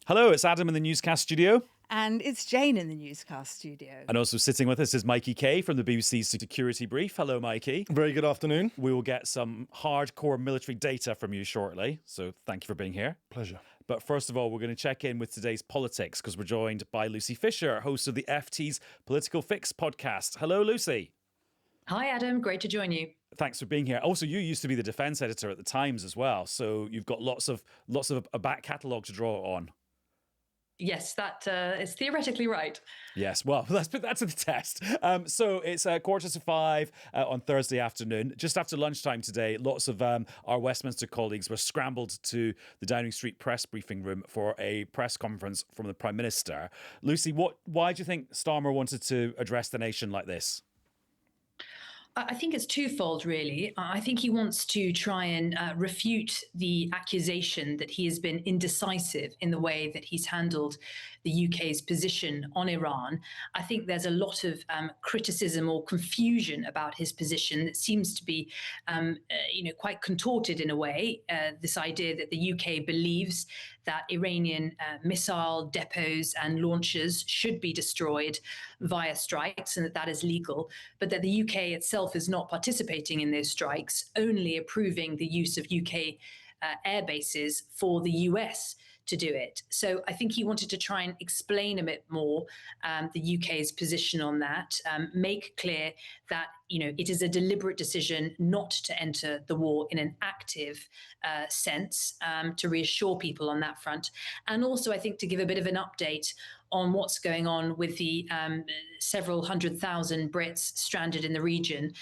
Hello, it's Adam in the Newscast studio. And it's Jane in the Newscast studio. And also sitting with us is Mikey Kay from the BBC's Security Brief. Hello, Mikey. Very good afternoon. We will get some hardcore military data from you shortly, so thank you for being here. Pleasure. But first of all, we're going to check in with today's politics because we're joined by Lucy Fisher, host of the FT's Political Fix podcast. Hello, Lucy. Hi, Adam. Great to join you. Thanks for being here. Also, you used to be the defence editor at the Times as well, so you've got lots of a back catalogue to draw on. Yes, that is theoretically right. Yes, well, let's put that to the test. So it's 5:15 on Thursday afternoon, just after lunchtime today. Lots of our Westminster colleagues were scrambled to the Downing Street press briefing room for a press conference from the Prime Minister. Lucy, why do you think Starmer wanted to address the nation like this? I think it's twofold, really. I think he wants to try and refute the accusation that he has been indecisive in the way that he's handled the UK's position on Iran. I think there's a lot of criticism or confusion about his position that seems to be, quite contorted in a way. This idea that the UK believes that Iranian missile depots and launchers should be destroyed via strikes and that is legal, but that the UK itself is not participating in those strikes, only approving the use of UK air bases for the US to do it. So I think he wanted to try and explain a bit more the UK's position on that, make clear that it is a deliberate decision not to enter the war in an active sense, to reassure people on that front. And also, I think, to give a bit of an update on what's going on with the several 100,000 Brits stranded in the region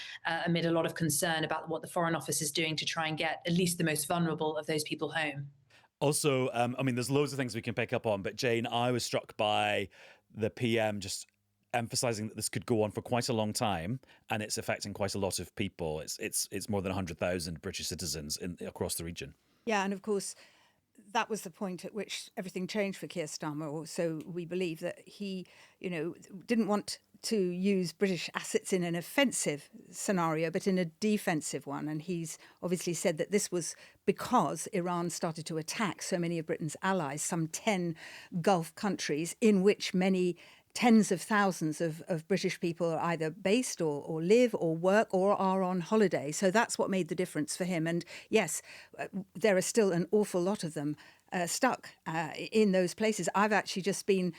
amid a lot of concern about what the Foreign Office is doing to try and get at least the most vulnerable of those people home. Also, there's loads of things we can pick up on, but Jane, I was struck by the PM just emphasising that this could go on for quite a long time, and it's affecting quite a lot of people. It's more than 100,000 British citizens across the region. Yeah, and of course, that was the point at which everything changed for Keir Starmer. So we believe that he, didn't want to use British assets in an offensive scenario, but in a defensive one. And he's obviously said that this was because Iran started to attack so many of Britain's allies, some 10 Gulf countries, in which many tens of thousands of British people are either based or live or work or are on holiday. So that's what made the difference for him. And yes, there are still an awful lot of them stuck in those places. I've actually just been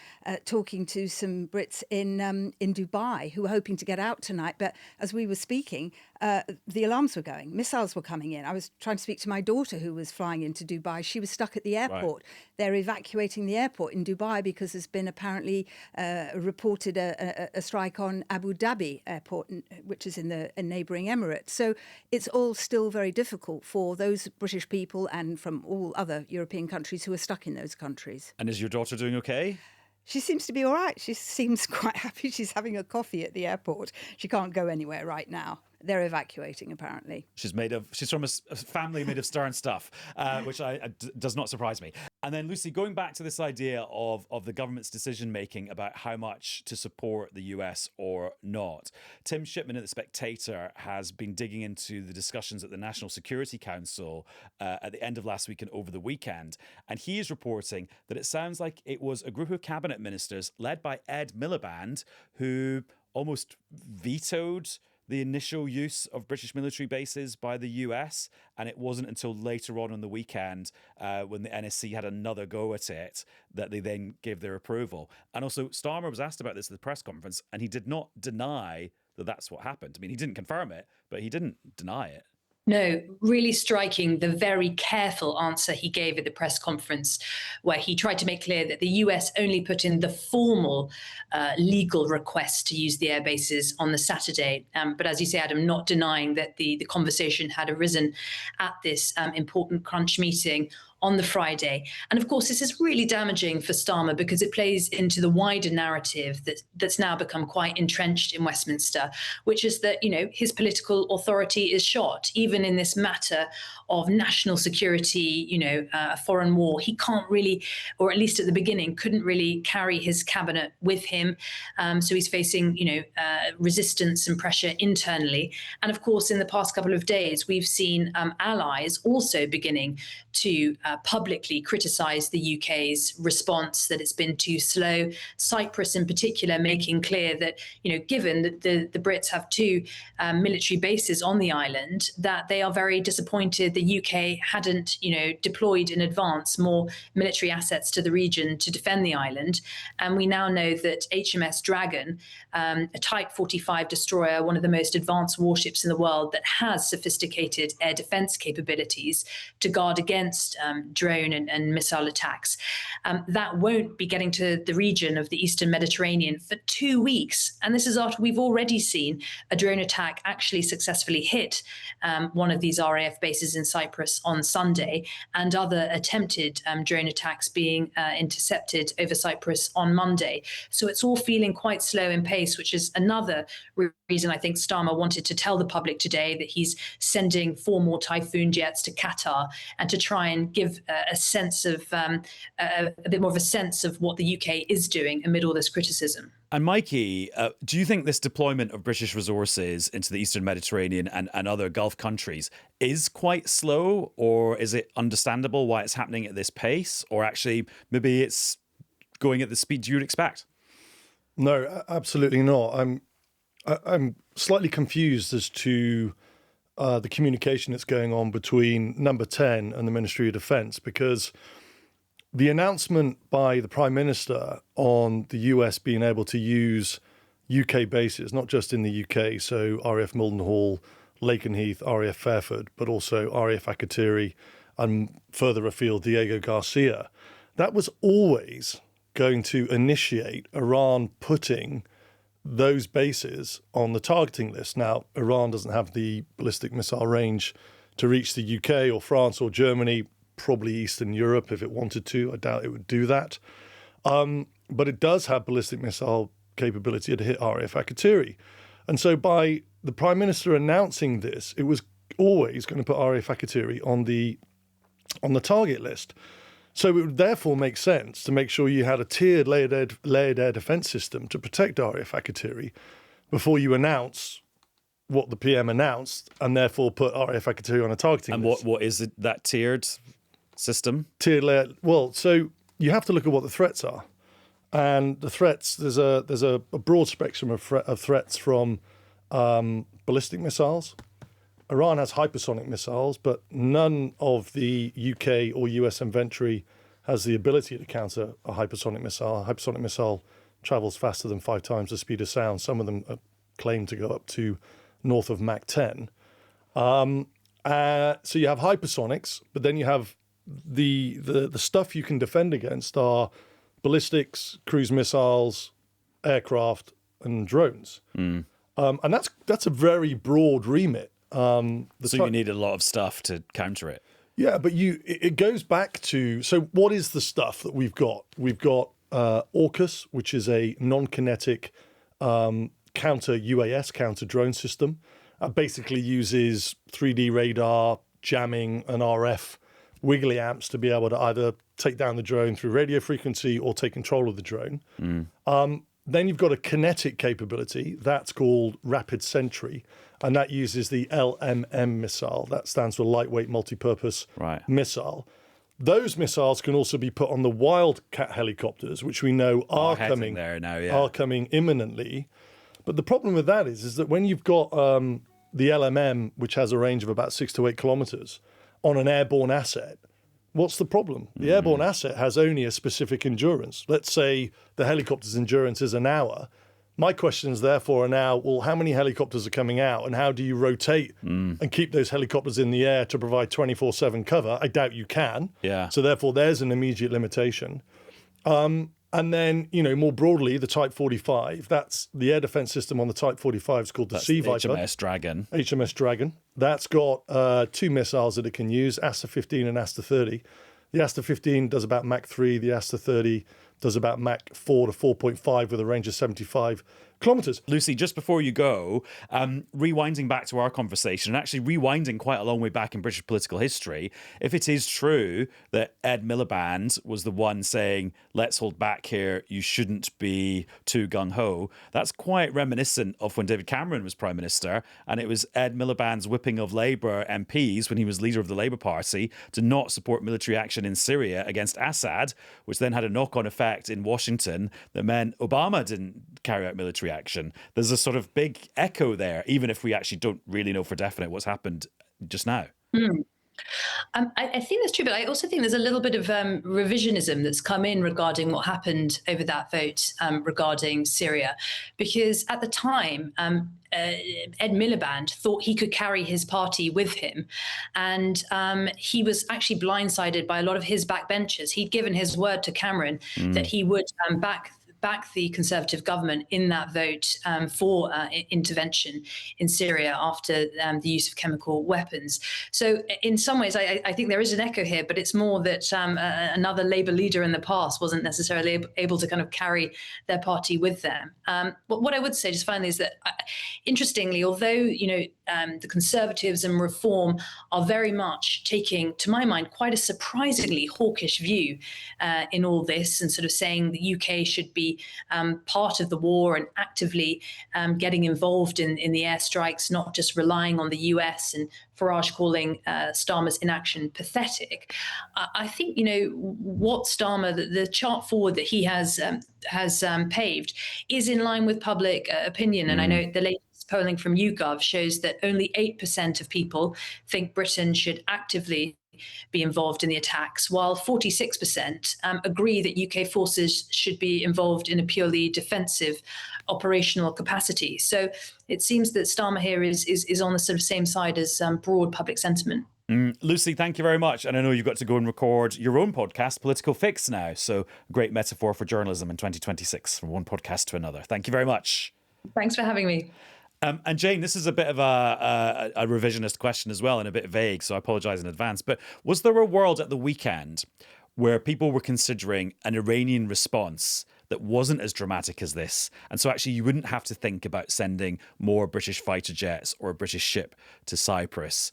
talking to some Brits in Dubai who were hoping to get out tonight. But as we were speaking, the alarms were going. Missiles were coming in. I was trying to speak to my daughter who was flying into Dubai. She was stuck at the airport. Right. They're evacuating the airport in Dubai because there's been apparently reported a strike on Abu Dhabi airport, which is in the neighbouring Emirates. So it's all still very difficult for those British people and from all other European countries who are stuck in those countries. And is your daughter doing okay? She seems to be all right. She seems quite happy. She's having a coffee at the airport. She can't go anywhere right now. They're evacuating, apparently. She's from a family made of stern stuff, which does not surprise me. And then, Lucy, going back to this idea of the government's decision-making about how much to support the US or not, Tim Shipman at The Spectator has been digging into the discussions at the National Security Council at the end of last week and over the weekend. And he is reporting that it sounds like it was a group of cabinet ministers led by Ed Miliband who almost vetoed the initial use of British military bases by the US, and it wasn't until later on the weekend when the NSC had another go at it that they then gave their approval. And also, Starmer was asked about this at the press conference, and he did not deny that that's what happened. I mean, he didn't confirm it, but he didn't deny it. No, really striking the very careful answer he gave at the press conference, where he tried to make clear that the US only put in the formal legal request to use the air bases on the Saturday. But as you say, Adam, not denying that the conversation had arisen at this important crunch meeting on the Friday. And of course, this is really damaging for Starmer because it plays into the wider narrative that's now become quite entrenched in Westminster, which is that, his political authority is shot. Even in this matter of national security, a foreign war, he can't really, or at least at the beginning, couldn't really carry his cabinet with him. So he's facing, resistance and pressure internally. And of course, in the past couple of days, we've seen allies also beginning to publicly criticised the UK's response, that it's been too slow. Cyprus, in particular, making clear that, given that the Brits have two military bases on the island, that they are very disappointed the UK hadn't, deployed in advance more military assets to the region to defend the island. And we now know that HMS Dragon, a Type 45 destroyer, one of the most advanced warships in the world that has sophisticated air defense capabilities to guard against drone and missile attacks, that won't be getting to the region of the Eastern Mediterranean for 2 weeks. And this is after we've already seen a drone attack actually successfully hit one of these RAF bases in Cyprus on Sunday, and other attempted drone attacks being intercepted over Cyprus on Monday. So it's all feeling quite slow in pace, which is another reason I think Starmer wanted to tell the public today that he's sending 4 more Typhoon jets to Qatar, and to try and give a sense of a bit more of a sense of what the UK is doing amid all this criticism. And Mikey, do you think this deployment of British resources into the Eastern Mediterranean and other Gulf countries is quite slow, or is it understandable why it's happening at this pace, or actually maybe it's going at the speed you'd expect? No, absolutely not. I'm slightly confused as to the communication that's going on between Number 10 and the Ministry of Defence, because the announcement by the Prime Minister on the US being able to use UK bases, not just in the UK, so RAF Mildenhall, Lakenheath, RAF Fairford, but also RAF Akrotiri, and further afield, Diego Garcia, that was always going to initiate Iran putting those bases on the targeting list. Now, Iran doesn't have the ballistic missile range to reach the UK or France or Germany, probably Eastern Europe if it wanted to. I doubt it would do that. But it does have ballistic missile capability to hit RAF Akrotiri. And so by the Prime Minister announcing this, it was always going to put RAF Akrotiri on the target list. So it would therefore make sense to make sure you had a tiered layered air defence system to protect RAF Akrotiri before you announce what the PM announced, and therefore put RAF Akrotiri on a targeting list. And what is it, that tiered system? Tiered layer. Well, so you have to look at what the threats are, and the threats, there's a broad spectrum of threats from ballistic missiles. Iran has hypersonic missiles, but none of the UK or US inventory has the ability to counter a hypersonic missile. A hypersonic missile travels faster than 5 times the speed of sound. Some of them are claimed to go up to north of Mach 10. So you have hypersonics, but then you have the stuff you can defend against are ballistics, cruise missiles, aircraft, and drones. And that's a very broad remit. So you need a lot of stuff to counter it. Yeah, but it goes back to, so what is the stuff that we've got? We've got AUKUS, which is a non-kinetic counter UAS, counter drone system. Basically uses 3D radar, jamming, and RF wiggly amps to be able to either take down the drone through radio frequency or take control of the drone. Then you've got a kinetic capability that's called Rapid Sentry, and that uses the LMM missile. That stands for Lightweight Multipurpose Missile. Those missiles can also be put on the Wildcat helicopters, which we know are coming there now, yeah. are coming imminently. But the problem with that is that when you've got the LMM, which has a range of about 6 to 8 kilometers, on an airborne asset, what's the problem? The airborne asset has only a specific endurance. Let's say the helicopter's endurance is an hour. My questions, therefore, are now, well, how many helicopters are coming out, and how do you rotate and keep those helicopters in the air to provide 24/7 cover? I doubt you can. Yeah. So therefore, there's an immediate limitation. And then, more broadly, the Type 45, that's the air defense system on the Type 45 is called the Sea Viper. HMS Dragon. HMS Dragon. That's got 2 missiles that it can use, Aster 15 and Aster 30. The Aster 15 does about Mach 3. The Aster 30 does about Mach 4 to 4.5 with a range of 75 kilometres. Lucy, just before you go, rewinding back to our conversation and actually rewinding quite a long way back in British political history, if it is true that Ed Miliband was the one saying, let's hold back here, you shouldn't be too gung-ho, that's quite reminiscent of when David Cameron was Prime Minister, and it was Ed Miliband's whipping of Labour MPs when he was leader of the Labour Party to not support military action in Syria against Assad, which then had a knock-on effect in Washington that meant Obama didn't carry out military action. There's a sort of big echo there, even if we actually don't really know for definite what's happened just now. I think that's true, but I also think there's a little bit of revisionism that's come in regarding what happened over that vote regarding Syria, because at the time, Ed Miliband thought he could carry his party with him, and he was actually blindsided by a lot of his backbenchers. He'd given his word to Cameron that he would back the Conservative government in that vote for intervention in Syria after the use of chemical weapons. So in some ways, I think there is an echo here, but it's more that another Labour leader in the past wasn't necessarily able to kind of carry their party with them. But what I would say just finally is that, interestingly, although, the Conservatives and Reform are very much taking, to my mind, quite a surprisingly hawkish view in all this, and sort of saying the UK should be part of the war and actively getting involved in the airstrikes, not just relying on the US, and Farage calling Starmer's inaction pathetic. I think, what Starmer, the chart forward that he has paved is in line with public opinion. And I know the latest polling from YouGov shows that only 8% of people think Britain should actively be involved in the attacks, while 46% agree that UK forces should be involved in a purely defensive operational capacity. So it seems that Starmer here is on the sort of same side as broad public sentiment. Lucy, thank you very much. And I know you've got to go and record your own podcast, Political Fix, now. So great metaphor for journalism in 2026, from one podcast to another. Thank you very much. Thanks for having me. And Jane, this is a bit of a revisionist question as well, and a bit vague, so I apologise in advance. But was there a world at the weekend where people were considering an Iranian response that wasn't as dramatic as this? And so actually you wouldn't have to think about sending more British fighter jets or a British ship to Cyprus,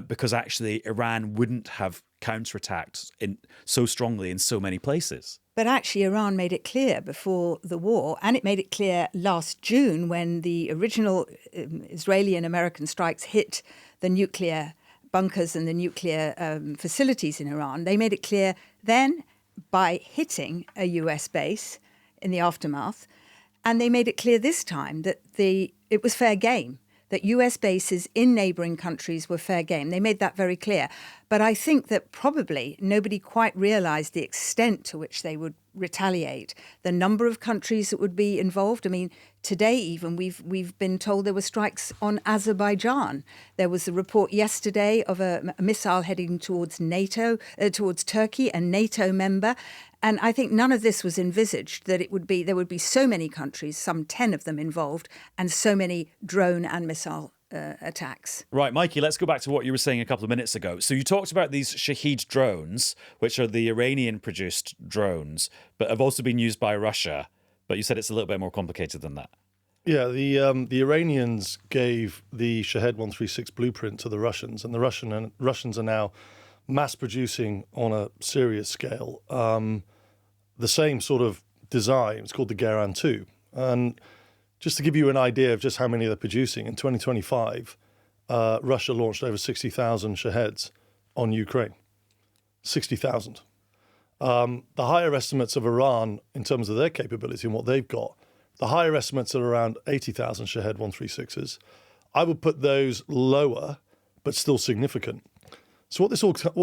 because actually Iran wouldn't have counterattacked so strongly in so many places. But actually, Iran made it clear before the war, and it made it clear last June when the original Israeli and American strikes hit the nuclear bunkers and the nuclear facilities in Iran. They made it clear then by hitting a US base in the aftermath, and they made it clear this time that it was fair game, that US bases in neighbouring countries were fair game. They made that very clear. But I think that probably nobody quite realised the extent to which they would retaliate, the number of countries that would be involved. I mean, today even we've been told there were strikes on Azerbaijan. There was a report yesterday of a missile heading towards NATO, towards Turkey, a NATO member. And I think none of this was envisaged, that there would be so many countries, some 10 of them involved, and so many drone and missile attacks. Right, Mikey, let's go back to what you were saying a couple of minutes ago. So you talked about these Shahed drones, which are the Iranian-produced drones, but have also been used by Russia. But you said it's a little bit more complicated than that. Yeah, the Iranians gave the Shahed 136 blueprint to the Russians, and the Russians are now mass producing on a serious scale the same sort of design. It's called the Geran 2. And just to give you an idea of just how many they're producing, in 2025, Russia launched over 60,000 Shaheds on Ukraine. 60,000. The higher estimates of Iran in terms of their capability and what they've got, the higher estimates are around 80,000 Shahed 136s. I would put those lower, but still significant. So what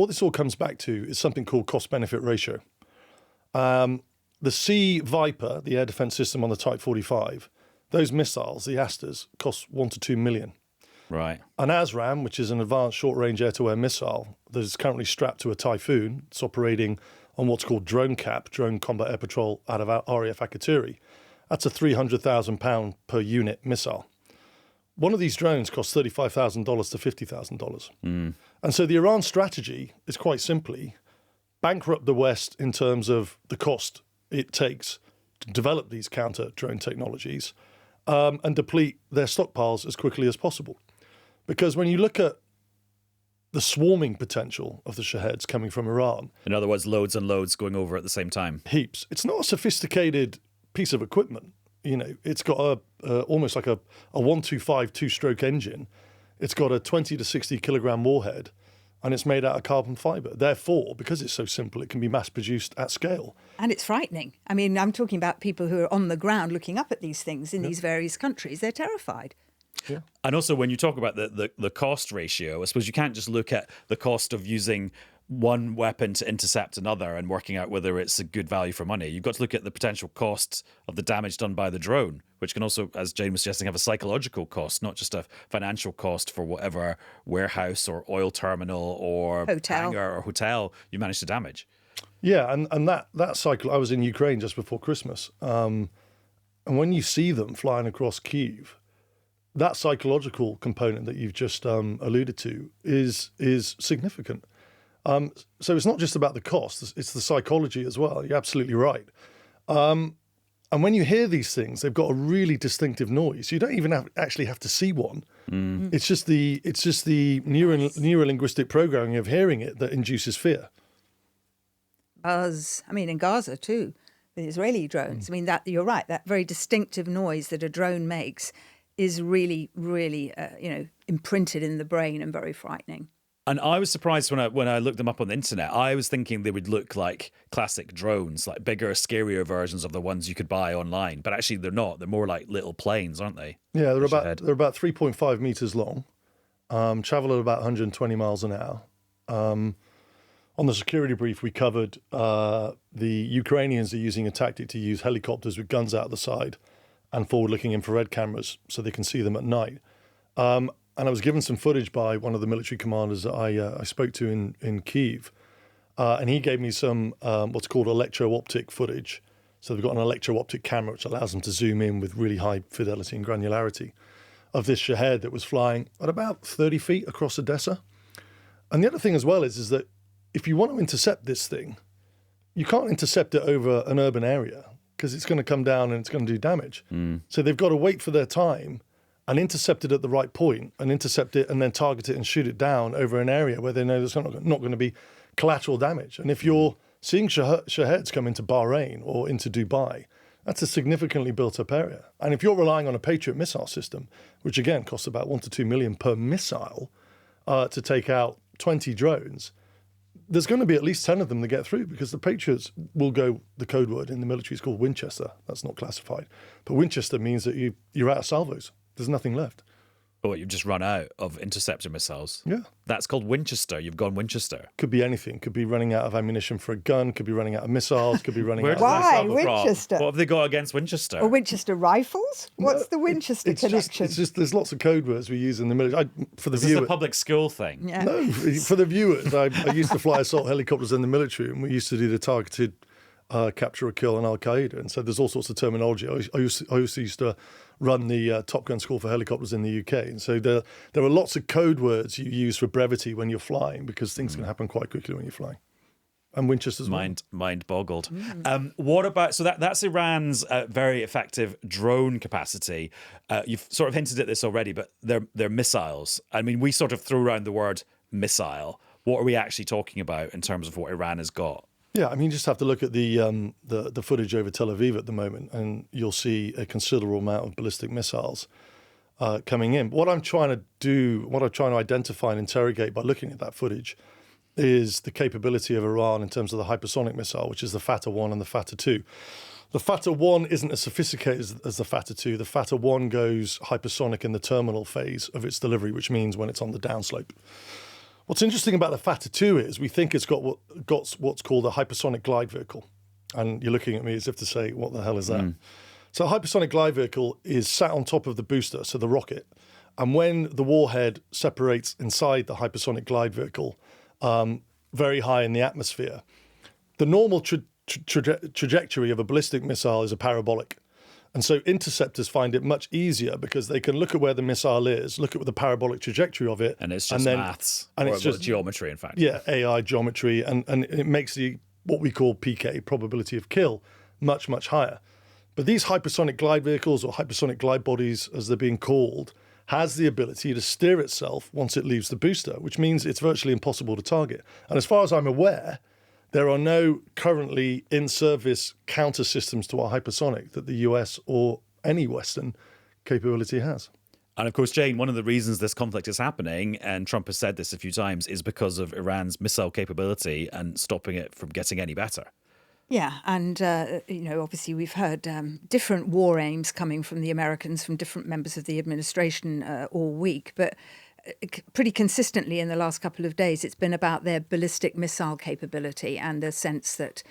this all comes back to is something called cost-benefit ratio. The Sea Viper, the air defense system on the Type 45, those missiles, the Asters, cost 1 to 2 million. Right. An ASRAAM, which is an advanced short-range air-to-air missile that is currently strapped to a Typhoon, it's operating on what's called Drone CAP, Drone Combat Air Patrol, out of RAF Akrotiri. That's a £300,000 per unit missile. One of these drones costs $35,000 to $50,000. And so the Iran strategy is quite simply bankrupt the West in terms of the cost it takes to develop these counter-drone technologies and deplete their stockpiles as quickly as possible. Because when you look at the swarming potential of the Shaheds coming from Iran... In other words, loads and loads going over at the same time. Heaps. It's not a sophisticated piece of equipment. You know, it's got almost like a 125 two-stroke engine. It's got a 20 to 60 kilogram warhead, and it's made out of carbon fibre. Therefore, because it's so simple, it can be mass-produced at scale. And it's frightening. I mean, I'm talking about people who are on the ground looking up at these things in these various countries. They're terrified. Yeah. And also, when you talk about the cost ratio, I suppose you can't just look at the cost of using one weapon to intercept another and working out whether it's a good value for money. You've got to look at the potential cost of the damage done by the drone, which can also, as Jane was suggesting, have a psychological cost, not just a financial cost for whatever warehouse or oil terminal or hangar or hotel you manage to damage. Yeah, and that cycle, I was in Ukraine just before Christmas, and when you see them flying across Kyiv, that psychological component that you've just alluded to is significant. So it's not just about the cost, it's the psychology as well. You're absolutely right. And when you hear these things, they've got a really distinctive noise. You don't even actually have to see one. It's just the neuro-linguistic programming of hearing it that induces fear. Buzz. I mean, in Gaza too, the Israeli drones. I mean, that you're right. That very distinctive noise that a drone makes is really, really, imprinted in the brain and very frightening. And I was surprised when I looked them up on the internet. I was thinking they would look like classic drones, like bigger, scarier versions of the ones you could buy online. But actually, they're not. They're more like little planes, aren't they? Yeah, they're about 3.5 meters long, travel at about 120 miles an hour. On the security brief, we covered the Ukrainians are using a tactic to use helicopters with guns out the side and forward-looking infrared cameras so they can see them at night. And I was given some footage by one of the military commanders that I spoke to in Kyiv, and he gave me some what's called electro-optic footage. So they've got an electro-optic camera which allows them to zoom in with really high fidelity and granularity of this Shahed that was flying at about 30 feet across Odessa. And the other thing as well is that if you want to intercept this thing, you can't intercept it over an urban area because it's going to come down and it's going to do damage. So they've got to wait for their time and intercept it at the right point and intercept it and then target it and shoot it down over an area where they know there's not going to be collateral damage. And if you're seeing Shaheds come into Bahrain or into Dubai, that's a significantly built-up area. And if you're relying on a Patriot missile system, which again costs about 1 to 2 million per missile to take out 20 drones, there's going to be at least 10 of them that get through because the Patriots will go, the code word in the military is called Winchester. That's not classified. But Winchester means that you're out of salvos. There's nothing left. Oh, you've just run out of interceptor missiles. Yeah. That's called Winchester. You've gone Winchester. Could be anything. Could be running out of ammunition for a gun. Could be running out of missiles. Could be running out of... Why Winchester? What have they got against Winchester? Or Winchester rifles? What's the Winchester connection? It's just there's lots of code words we use in the military. Is this a public school thing? Yeah. No, for the viewers. I used to fly assault helicopters in the military, and we used to do the targeted capture or kill on Al-Qaeda. And so there's all sorts of terminology. I also used to run the Top Gun school for helicopters in the UK. And so there are lots of code words you use for brevity when you're flying because things can happen quite quickly when you're flying. And Winchester's mind boggled. What about, so that's Iran's very effective drone capacity. You've sort of hinted at this already, but they're missiles. I mean, we sort of threw around the word missile. What are we actually talking about in terms of what Iran has got? Yeah, I mean, you just have to look at the footage over Tel Aviv at the moment, and you'll see a considerable amount of ballistic missiles coming in. What I'm trying to identify and interrogate by looking at that footage is the capability of Iran in terms of the hypersonic missile, which is the Fatah 1 and the Fatah 2. The Fatah 1 isn't as sophisticated as the Fatah 2. The Fatah 1 goes hypersonic in the terminal phase of its delivery, which means when it's on the downslope. What's interesting about the Fatah 2 is we think it's got what's called a hypersonic glide vehicle. And you're looking at me as if to say, what the hell is that? So a hypersonic glide vehicle is sat on top of the booster, so the rocket. And when the warhead separates inside the hypersonic glide vehicle, very high in the atmosphere, the normal trajectory of a ballistic missile is a parabolic. And so interceptors find it much easier because they can look at where the missile is, look at the parabolic trajectory of it. And it's just maths. And it's just geometry, in fact. Yeah, AI geometry. And it makes what we call PK, probability of kill, much, much higher. But these hypersonic glide vehicles, or hypersonic glide bodies as they're being called, has the ability to steer itself once it leaves the booster, which means it's virtually impossible to target. And as far as I'm aware, there are no currently in-service counter systems to our hypersonic that the US or any Western capability has. And of course, Jane, one of the reasons this conflict is happening, and Trump has said this a few times, is because of Iran's missile capability and stopping it from getting any better. Yeah, and, obviously we've heard different war aims coming from the Americans, from different members of the administration all week, but pretty consistently in the last couple of days, it's been about their ballistic missile capability and the sense that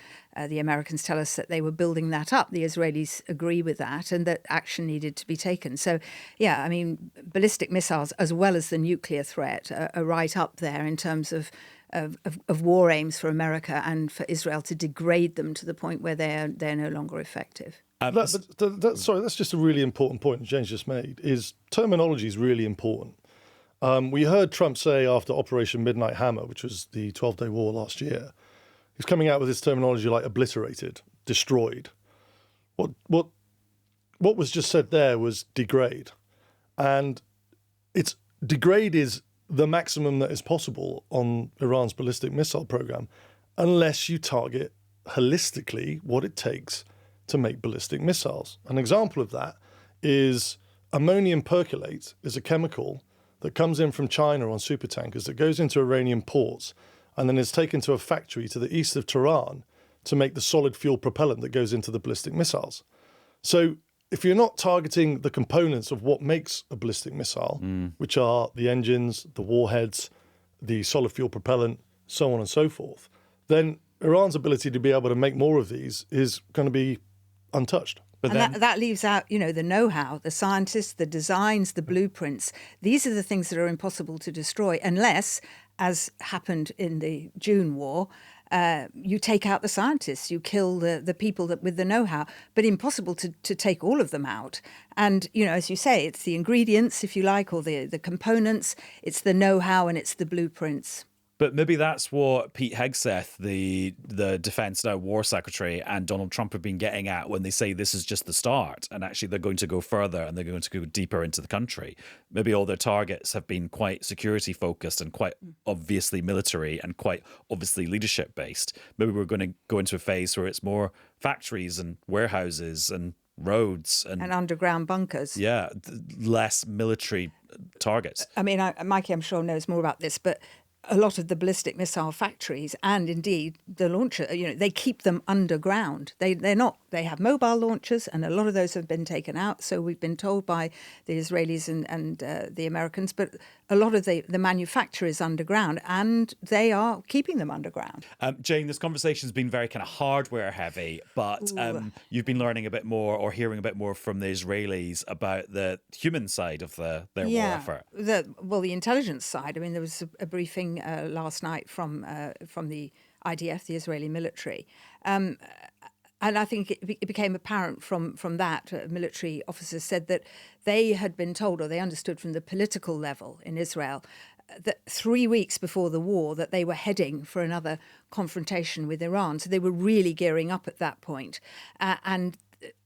the Americans tell us that they were building that up. The Israelis agree with that and that action needed to be taken. So, yeah, I mean, ballistic missiles, as well as the nuclear threat, are right up there in terms of war aims for America and for Israel to degrade them to the point where they're no longer effective. That's just a really important point Jane's just made, is terminology is really important. We heard Trump say after Operation Midnight Hammer, which was the 12-day war last year, he's coming out with this terminology like obliterated, destroyed. What was just said there was degrade. And it's degrade is the maximum that is possible on Iran's ballistic missile program, unless you target holistically what it takes to make ballistic missiles. An example of that is ammonium perchlorate is a chemical that comes in from China on supertankers that goes into Iranian ports and then is taken to a factory to the east of Tehran to make the solid fuel propellant that goes into the ballistic missiles. So if you're not targeting the components of what makes a ballistic missile, which are the engines, the warheads, the solid fuel propellant, so on and so forth, then Iran's ability to be able to make more of these is going to be untouched. But that leaves out, the know-how, the scientists, the designs, the blueprints. These are the things that are impossible to destroy unless, as happened in the June war, you take out the scientists, you kill the people with the know-how, but impossible to take all of them out. And, as you say, it's the ingredients, if you like, or the components, it's the know-how and it's the blueprints. But maybe that's what Pete Hegseth, the Defence now War Secretary, and Donald Trump have been getting at when they say this is just the start, and actually they're going to go further and they're going to go deeper into the country. Maybe all their targets have been quite security focused and quite obviously military and quite obviously leadership based. Maybe we're going to go into a phase where it's more factories and warehouses and roads and underground bunkers. Yeah, less military targets. I mean, Mikey, I'm sure, knows more about this, but a lot of the ballistic missile factories and indeed the launcher, they keep them underground. They're not. They have mobile launchers, and a lot of those have been taken out. So we've been told by the Israelis and the Americans, but a lot of the manufacture is underground, and they are keeping them underground. Jane, this conversation has been very kind of hardware heavy, but you've been learning a bit more or hearing a bit more from the Israelis about the human side of their war effort. The intelligence side. I mean, there was a briefing last night from the IDF, the Israeli military. And I think it became apparent from that, military officers said that they had been told, or they understood from the political level in Israel, that 3 weeks before the war that they were heading for another confrontation with Iran. So they were really gearing up at that point. And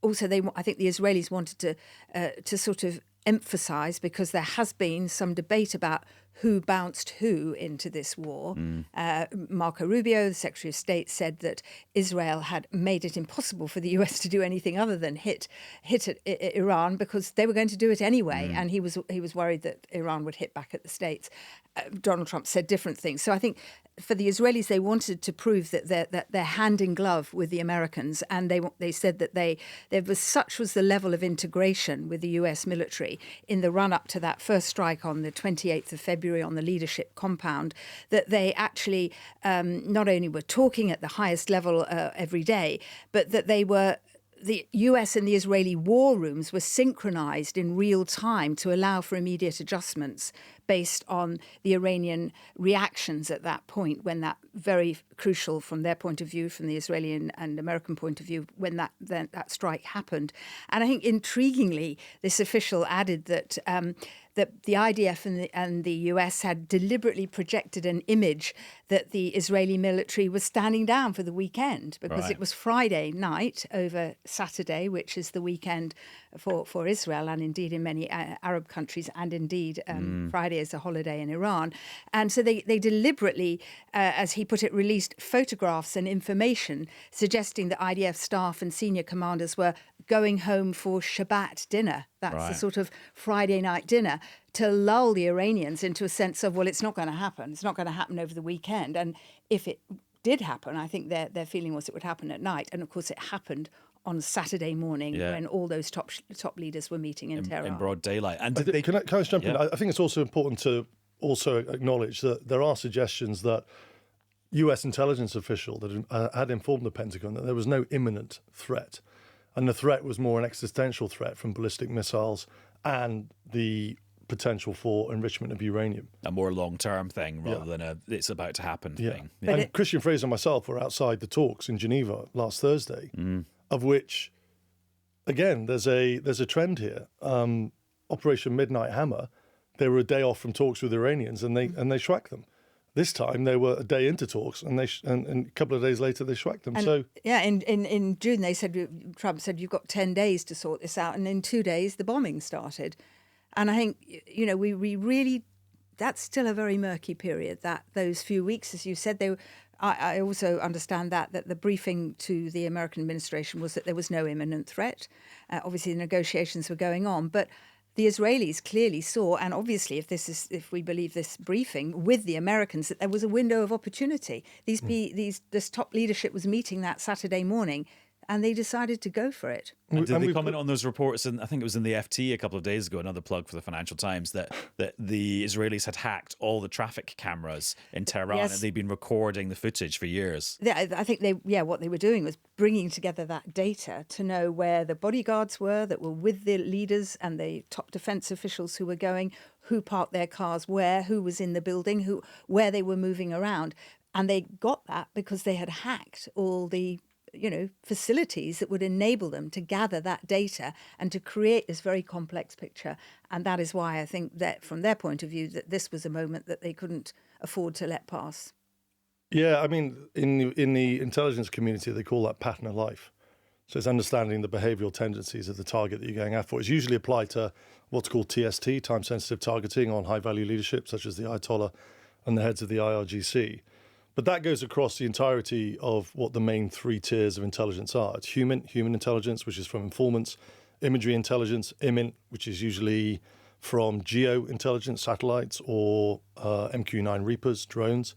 also, I think the Israelis wanted to sort of emphasise, because there has been some debate about who bounced who into this war. Marco Rubio, the Secretary of State, said that Israel had made it impossible for the US to do anything other than hit Iran, because they were going to do it anyway. And he was worried that Iran would hit back at the States. Donald Trump said different things. So I think for the Israelis, they wanted to prove that they're hand in glove with the Americans, and they said that such was the level of integration with the US military in the run up to that first strike on the 28th of February on the leadership compound, that they actually not only were talking at the highest level every day, but that the US and the Israeli war rooms were synchronized in real time to allow for immediate adjustments based on the Iranian reactions at that point, when that very crucial from their point of view, from the Israeli and American point of view, when that strike happened. And I think intriguingly, this official added that that the IDF and the US had deliberately projected an image that the Israeli military was standing down for the weekend, because it was Friday night over Saturday, which is the weekend for Israel and indeed in many Arab countries, and indeed Friday is a holiday in Iran. And so they deliberately, as he put it, released photographs and information suggesting that IDF staff and senior commanders were going home for Shabbat dinner. That's the sort of Friday night dinner, to lull the Iranians into a sense of, well, it's not going to happen. It's not going to happen over the weekend. And if it did happen, I think their feeling was it would happen at night. And of course, it happened on Saturday morning when all those top leaders were meeting in Tehran. In broad daylight. And can I just jump in? I think it's also important to also acknowledge that there are suggestions that US intelligence official that had informed the Pentagon that there was no imminent threat. And the threat was more an existential threat from ballistic missiles and the potential for enrichment of uranium. A more long-term thing rather than a it's about to happen thing. And Christian Fraser and myself were outside the talks in Geneva last Thursday, of which, again, there's a trend here. Operation Midnight Hammer, they were a day off from talks with Iranians and they shwacked them. This time they were a day into talks, and and a couple of days later they shwacked them. And in June they said, Trump said, you've got 10 days to sort this out, and in 2 days the bombing started. And I think we really, that's still a very murky period. That those few weeks, as you said, I also understand that the briefing to the American administration was that there was no imminent threat. Obviously the negotiations were going on, but the Israelis clearly saw, and obviously if we believe this briefing with the Americans, that there was a window of opportunity. This top leadership was meeting that Saturday morning, and they decided to go for it. And did they comment on those reports? And I think it was in the FT a couple of days ago, another plug for the Financial Times, that the Israelis had hacked all the traffic cameras in Tehran, and they'd been recording the footage for years. I think what they were doing was bringing together that data to know where the bodyguards were that were with the leaders and the top defense officials who were going, who parked their cars where, who was in the building, where they were moving around. And they got that because they had hacked all the facilities that would enable them to gather that data and to create this very complex picture. And that is why I think that from their point of view, that this was a moment that they couldn't afford to let pass. Yeah, I mean, in the intelligence community, they call that pattern of life. So it's understanding the behavioural tendencies of the target that you're going after. It's usually applied to what's called TST, time-sensitive targeting, on high-value leadership, such as the Ayatollah and the heads of the IRGC. But that goes across the entirety of what the main three tiers of intelligence are. It's human intelligence, which is from informants, imagery intelligence, IMINT, which is usually from geo intelligence, satellites, or MQ-9 Reapers, drones.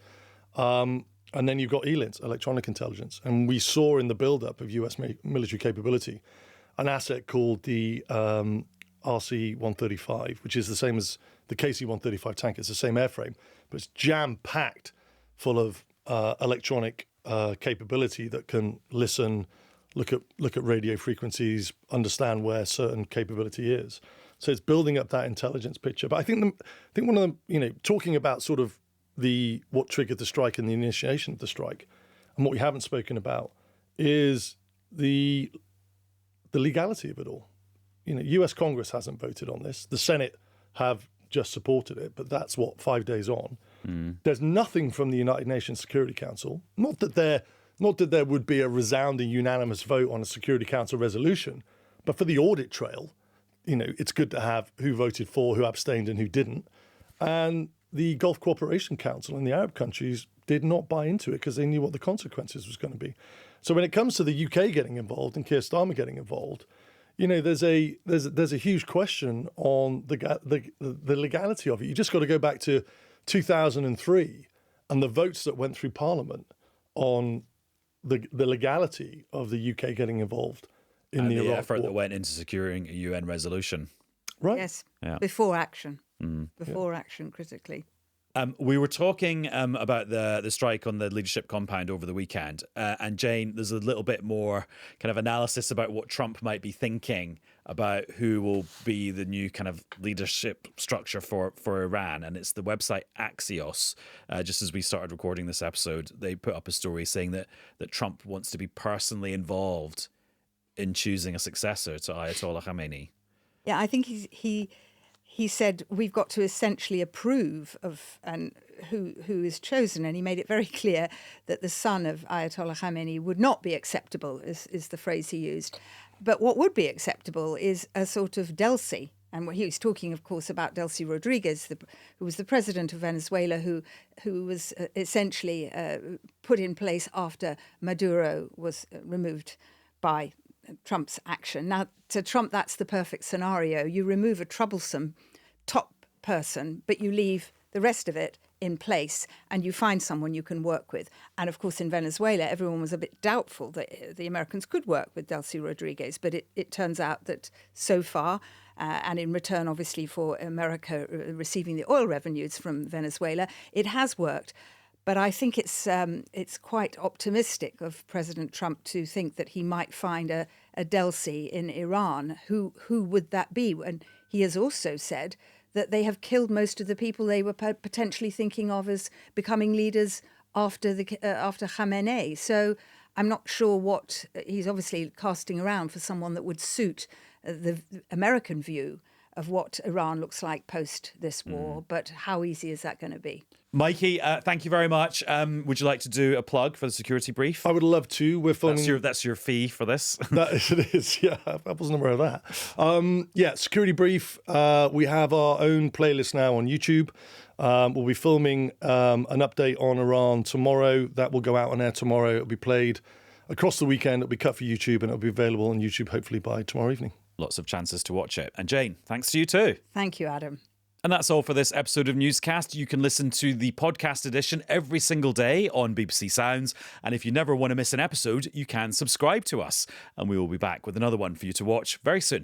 And then you've got ELINT, electronic intelligence. And we saw in the buildup of US military capability an asset called the RC-135, which is the same as the KC-135 tank. It's the same airframe, but it's jam-packed full of electronic capability that can listen, look at radio frequencies, understand where certain capability is. So it's building up that intelligence picture. But I think one of them, talking about sort of what triggered the strike and the initiation of the strike, and what we haven't spoken about is the legality of it all. US Congress hasn't voted on this. The Senate have just supported it, but that's 5 days on. There's nothing from the United Nations Security Council. Not that there would be a resounding unanimous vote on a Security Council resolution, but for the audit trail, it's good to have who voted for, who abstained, and who didn't. And the Gulf Cooperation Council and the Arab countries did not buy into it because they knew what the consequences was going to be. So when it comes to the UK getting involved and Keir Starmer getting involved, there's a huge question on the legality of it. You just got to go back to 2003 and the votes that went through Parliament on the legality of the UK getting involved in the Iraq effort war. that went into securing a UN resolution. Right. Yes. Yeah. Before action. Before action, critically. We were talking about the strike on the leadership compound over the weekend. And Jane, there's a little bit more kind of analysis about what Trump might be thinking about who will be the new kind of leadership structure for Iran. And it's the website Axios. Just as we started recording this episode, they put up a story saying that Trump wants to be personally involved in choosing a successor to Ayatollah Khamenei. Yeah, I think he said we've got to essentially approve of who is chosen, and he made it very clear that the son of Ayatollah Khamenei would not be acceptable, is the phrase he used. But what would be acceptable is a sort of Delcy. And he was talking, of course, about Delcy Rodriguez, who was the president of Venezuela, who was essentially put in place after Maduro was removed by Trump's action. Now, to Trump, that's the perfect scenario. You remove a troublesome top person, but you leave the rest of it in place and you find someone you can work with. And of course, in Venezuela, everyone was a bit doubtful that the Americans could work with Delcy Rodriguez. But it turns out that so far, and in return, obviously, for America receiving the oil revenues from Venezuela, it has worked. But I think it's quite optimistic of President Trump to think that he might find a Delcy in Iran. Who would that be? And he has also said that they have killed most of the people they were potentially thinking of as becoming leaders after Khamenei. So I'm not sure what he's obviously casting around for someone that would suit the American view of what Iran looks like post this war. But how easy is that going to be? Mikey, thank you very much. Would you like to do a plug for the security brief? I would love to. We're filming. That's your fee for this. It is. Yeah, I wasn't aware of that. Security brief. We have our own playlist now on YouTube. We'll be filming an update on Iran tomorrow. That will go out on air tomorrow. It'll be played across the weekend. It'll be cut for YouTube and it'll be available on YouTube hopefully by tomorrow evening. Lots of chances to watch it. And Jane, thanks to you too. Thank you, Adam. And that's all for this episode of Newscast. You can listen to the podcast edition every single day on BBC Sounds. And if you never want to miss an episode, you can subscribe to us. And we will be back with another one for you to watch very soon.